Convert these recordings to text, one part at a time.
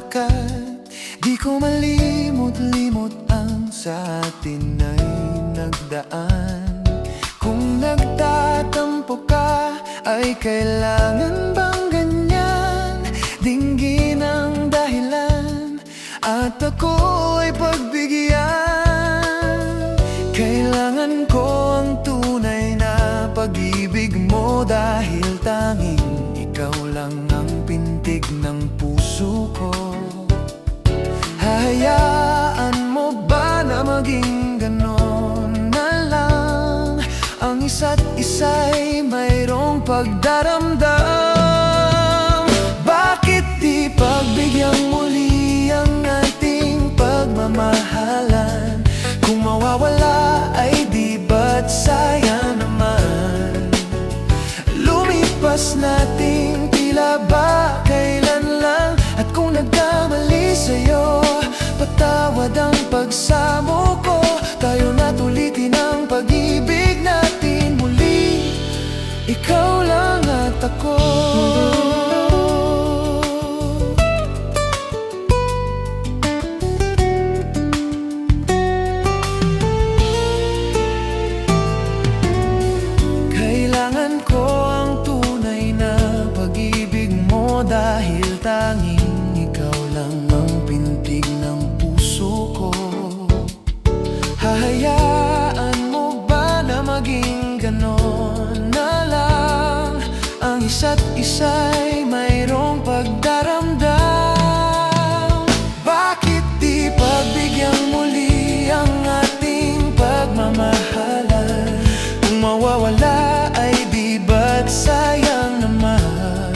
lakad. Di ko malimot-limot ang sa atin ay nagdaan. Kung nagtatampo ka, ay kailangan bang ganyan? Dinggin ang dahilan at ako ay pagbigyan. Kailangan ko ang tunay na pag-ibig mo, dahil tanging ikaw lang ang pintig ng puso ko. Hahayaan mo ba na maging ganon na lang? Ang isa't isa'y mayroong pagdaramdam. Bakit di pagbigyan muli ang ating pagmamahalan? Kung mawawala ay di ba't sayang naman? Lumipas nating tila ba kailan lang? At kung nagkamali sa'yo, patawad ang pagsamo ko. Tayo na't ulitin ang pag-ibig natin muli, ikaw lang at ako. Kailangan ko ang tunay na pag-ibig mo, dahil tanging ikaw lang ang pintig ng puso ko. Hahayaan mo ba na maging ganon na lang? Ang isa't isa'y mayroong pagdaramdam. Bakit di pagbigyan muli ang ating pagmamahalan? Kung mawawala ay di ba't sayang naman?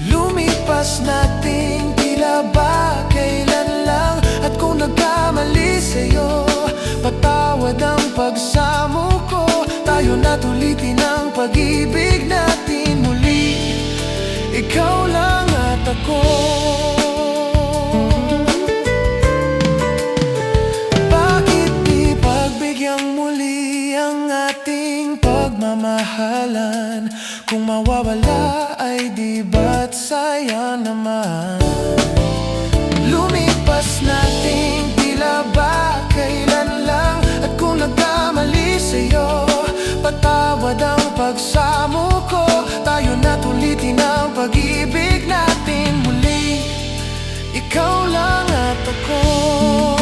Lumipas nating tila ba kailan lang? At kung nagkamali sa'yo, patawad ang pagsamo ko. Tayo na't ulitin ang pag-ibig natin muli, ikaw lang at ako. Bakit di pagbigyan muli ang ating pagmamahalan? Kung mawawala ay di ba't sayang naman? Lumipas nating tila ba kailan lang? At kung nagkamali sa'yo, patawad ang pagsamo ko. Tayo na't ulitin ang pag-ibig natin muli, ikaw lang at ako.